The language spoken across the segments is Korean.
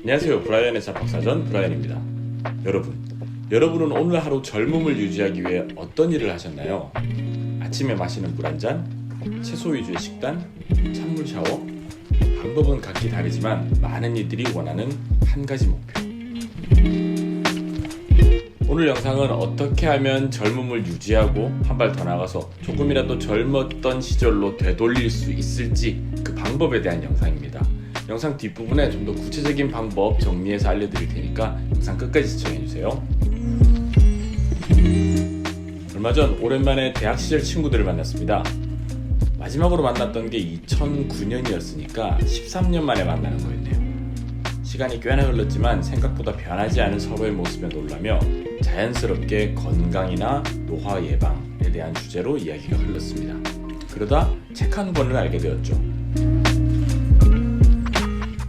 안녕하세요. 브라이언의 잡박사전 브라이언입니다. 여러분은 오늘 하루 젊음을 유지하기 위해 어떤 일을 하셨나요? 아침에 마시는 물 한 잔, 채소 위주의 식단, 찬물 샤워. 방법은 각기 다르지만 많은 이들이 원하는 한 가지 목표. 오늘 영상은 어떻게 하면 젊음을 유지하고 한 발 더 나가서 조금이라도 젊었던 시절로 되돌릴 수 있을지 그 방법에 대한 영상입니다. 영상 뒷부분에 좀 더 구체적인 방법 정리해서 알려드릴 테니까 영상 끝까지 시청해주세요. 얼마 전 오랜만에 대학 시절 친구들을 만났습니다. 마지막으로 만났던 게 2009년이었으니까 13년 만에 만나는 거였네요. 시간이 꽤나 흘렀지만 생각보다 변하지 않은 서로의 모습에 놀라며 자연스럽게 건강이나 노화 예방에 대한 주제로 이야기가 흘렀습니다. 그러다 책 한 권을 알게 되었죠.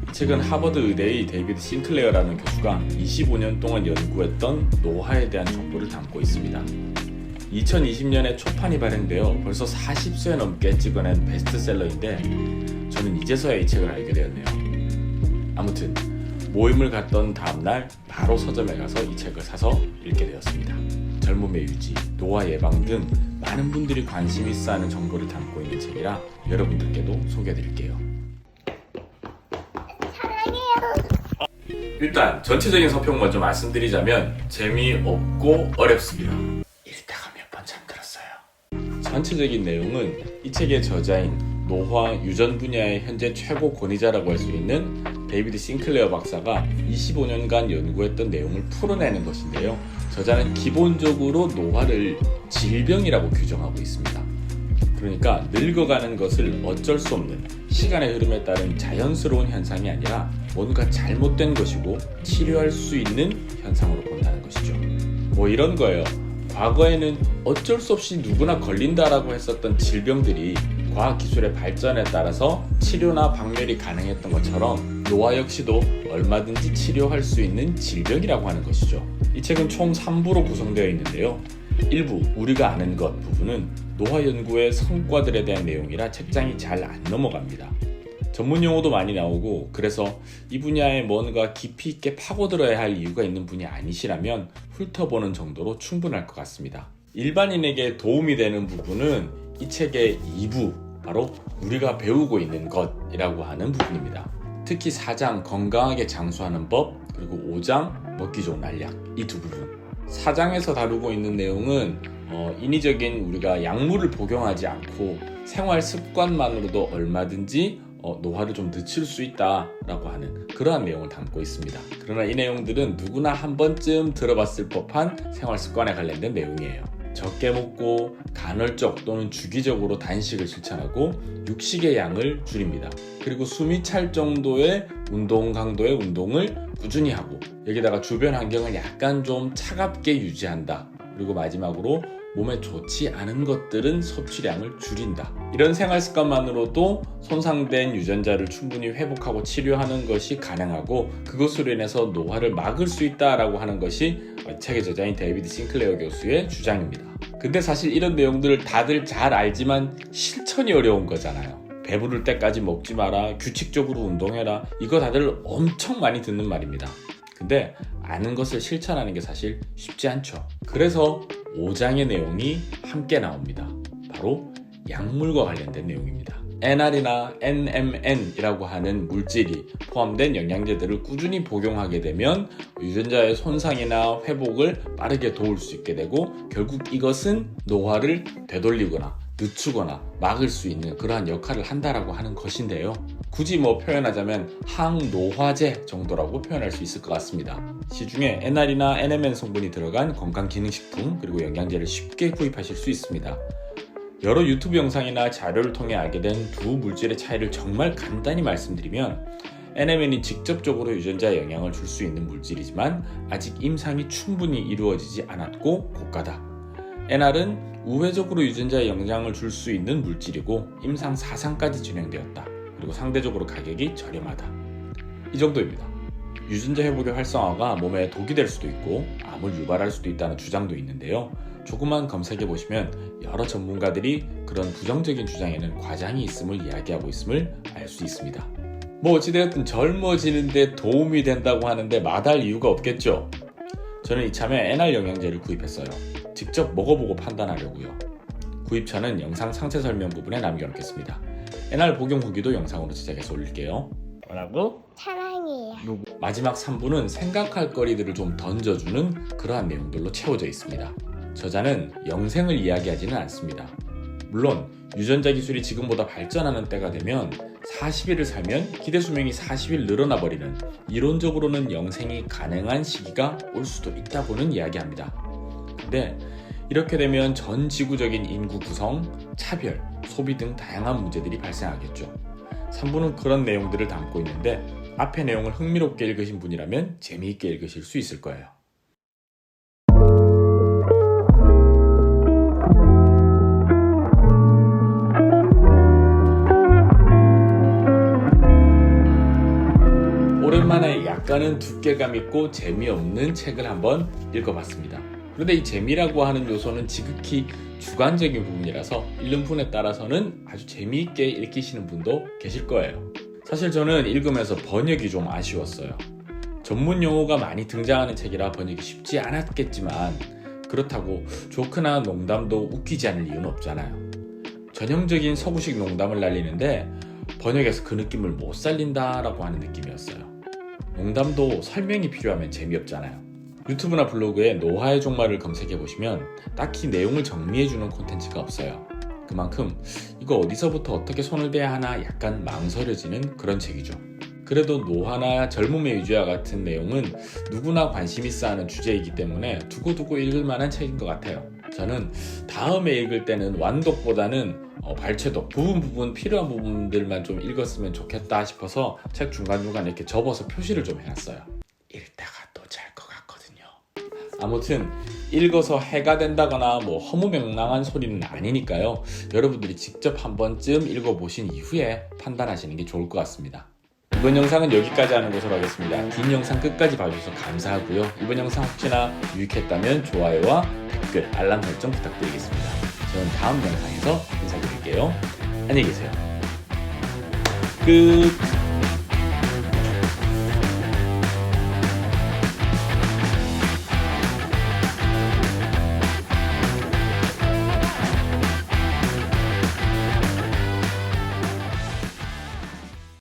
이 책은 하버드 의대의 데이비드 싱클레어라는 교수가 25년 동안 연구했던 노화에 대한 정보를 담고 있습니다. 2020년에 초판이 발행되어 벌써 40쇄 넘게 찍어낸 베스트셀러인데 저는 이제서야 이 책을 알게 되었네요. 아무튼 모임을 갔던 다음날 바로 서점에 가서 이 책을 사서 읽게 되었습니다. 젊음의 유지, 노화 예방 등 많은 분들이 관심 있어 하는 정보를 담고 있는 책이라 여러분들께도 소개해드릴게요. 일단 전체적인 서평 먼저 말씀드리자면 재미없고 어렵습니다. 읽다가 몇 번 잠들었어요. 전체적인 내용은 이 책의 저자인 노화 유전 분야의 현재 최고 권위자라고 할 수 있는 데이비드 싱클레어 박사가 25년간 연구했던 내용을 풀어내는 것인데요. 저자는 기본적으로 노화를 질병이라고 규정하고 있습니다. 그러니까 늙어가는 것을 어쩔 수 없는 시간의 흐름에 따른 자연스러운 현상이 아니라 뭔가 잘못된 것이고 치료할 수 있는 현상으로 본다는 것이죠. 뭐 이런 거예요. 과거에는 어쩔 수 없이 누구나 걸린다라고 했었던 질병들이 과학기술의 발전에 따라서 치료나 박멸이 가능했던 것처럼 노화 역시도 얼마든지 치료할 수 있는 질병이라고 하는 것이죠. 이 책은 총 3부로 구성되어 있는데요. 1부, 우리가 아는 것 부분은 노화 연구의 성과들에 대한 내용이라 책장이 잘 안 넘어갑니다. 전문 용어도 많이 나오고 그래서 이 분야에 뭔가 깊이 있게 파고들어야 할 이유가 있는 분이 아니시라면 훑어보는 정도로 충분할 것 같습니다. 일반인에게 도움이 되는 부분은 이 책의 2부, 바로 우리가 배우고 있는 것이라고 하는 부분입니다. 특히 4장 건강하게 장수하는 법, 그리고 5장 먹기 좋은 알약, 이 두 부분. 4장에서 다루고 있는 내용은 인위적인 우리가 약물을 복용하지 않고 생활 습관만으로도 얼마든지 노화를 좀 늦출 수 있다라고 하는 그러한 내용을 담고 있습니다. 그러나 이 내용들은 누구나 한 번쯤 들어봤을 법한 생활 습관에 관련된 내용이에요. 적게 먹고 간헐적 또는 주기적으로 단식을 실천하고 육식의 양을 줄입니다. 그리고 숨이 찰 정도의 운동 강도의 운동을 꾸준히 하고 여기다가 주변 환경을 약간 좀 차갑게 유지한다. 그리고 마지막으로 몸에 좋지 않은 것들은 섭취량을 줄인다. 이런 생활 습관만으로도 손상된 유전자를 충분히 회복하고 치료하는 것이 가능하고 그것으로 인해서 노화를 막을 수 있다라고 하는 것이 책의 저자인 데이비드 싱클레어 교수의 주장입니다. 근데 사실 이런 내용들을 다들 잘 알지만 실천이 어려운 거잖아요. 배부를 때까지 먹지 마라, 규칙적으로 운동해라, 이거 다들 엄청 많이 듣는 말입니다. 근데 아는 것을 실천하는 게 사실 쉽지 않죠. 그래서 5장의 내용이 함께 나옵니다. 바로 약물과 관련된 내용입니다. NR이나 NMN이라고 하는 물질이 포함된 영양제들을 꾸준히 복용하게 되면 유전자의 손상이나 회복을 빠르게 도울 수 있게 되고 결국 이것은 노화를 되돌리거나 늦추거나 막을 수 있는 그러한 역할을 한다라고 하는 것인데요. 굳이 표현하자면 항노화제 정도라고 표현할 수 있을 것 같습니다. 시중에 NR이나 NMN 성분이 들어간 건강기능식품 그리고 영양제를 쉽게 구입하실 수 있습니다. 여러 유튜브 영상이나 자료를 통해 알게 된 두 물질의 차이를 정말 간단히 말씀드리면 NMN이 직접적으로 유전자에 영향을 줄 수 있는 물질이지만 아직 임상이 충분히 이루어지지 않았고 고가다. NR은 우회적으로 유전자에 영향을 줄 수 있는 물질이고 임상 4상까지 진행되었다. 그리고 상대적으로 가격이 저렴하다. 이 정도입니다. 유전자 회복의 활성화가 몸에 독이 될 수도 있고 암을 유발할 수도 있다는 주장도 있는데요. 조금만 검색해 보시면 여러 전문가들이 그런 부정적인 주장에는 과장이 있음을 이야기하고 있음을 알 수 있습니다. 뭐 어찌되었든 젊어지는데 도움이 된다고 하는데 마다할 이유가 없겠죠. 저는 이참에 NR 영양제를 구입했어요. 직접 먹어보고 판단하려고요. 구입처는 영상 상세 설명 부분에 남겨놓겠습니다. NR 복용 후기도 영상으로 제작해서 올릴게요. 뭐라고? 사랑해요. 마지막 3부는 생각할 거리들을 좀 던져주는 그러한 내용들로 채워져 있습니다. 저자는 영생을 이야기하지는 않습니다. 물론 유전자 기술이 지금보다 발전하는 때가 되면 40일을 살면 기대 수명이 40일 늘어나 버리는, 이론적으로는 영생이 가능한 시기가 올 수도 있다고는 이야기합니다. 근데 이렇게 되면 전 지구적인 인구 구성, 차별, 소비 등 다양한 문제들이 발생하겠죠. 3부는 그런 내용들을 담고 있는데 앞의 내용을 흥미롭게 읽으신 분이라면 재미있게 읽으실 수 있을 거예요. 오랜만에 약간은 두께감 있고 재미없는 책을 한번 읽어봤습니다. 그런데 이 재미라고 하는 요소는 지극히 주관적인 부분이라서 읽는 분에 따라서는 아주 재미있게 읽히시는 분도 계실 거예요. 사실 저는 읽으면서 번역이 좀 아쉬웠어요. 전문 용어가 많이 등장하는 책이라 번역이 쉽지 않았겠지만 그렇다고 조크나 농담도 웃기지 않을 이유는 없잖아요. 전형적인 서구식 농담을 날리는데 번역에서 그 느낌을 못 살린다라고 하는 느낌이었어요. 농담도 설명이 필요하면 재미없잖아요. 유튜브나 블로그에 노화의 종말을 검색해보시면 딱히 내용을 정리해주는 콘텐츠가 없어요. 그만큼 이거 어디서부터 어떻게 손을 대야 하나 약간 망설여지는 그런 책이죠. 그래도 노화나 젊음의 유지와 같은 내용은 누구나 관심 있어 하는 주제이기 때문에 두고두고 읽을 만한 책인 것 같아요. 저는 다음에 읽을 때는 완독보다는 발췌독, 부분 필요한 부분들만 좀 읽었으면 좋겠다 싶어서 책 중간중간 이렇게 접어서 표시를 좀 해놨어요. 읽다가 또 잘 것 같거든요. 아무튼 읽어서 해가 된다거나 뭐 허무맹랑한 소리는 아니니까요. 여러분들이 직접 한 번쯤 읽어보신 이후에 판단하시는 게 좋을 것 같습니다. 이번 영상은 여기까지 하는 것으로 하겠습니다. 긴 영상 끝까지 봐주셔서 감사하고요. 이번 영상 혹시나 유익했다면 좋아요와 댓글, 알람 설정 부탁드리겠습니다. 저는 다음 영상에서 인사드릴게요. 안녕히 계세요. 끝.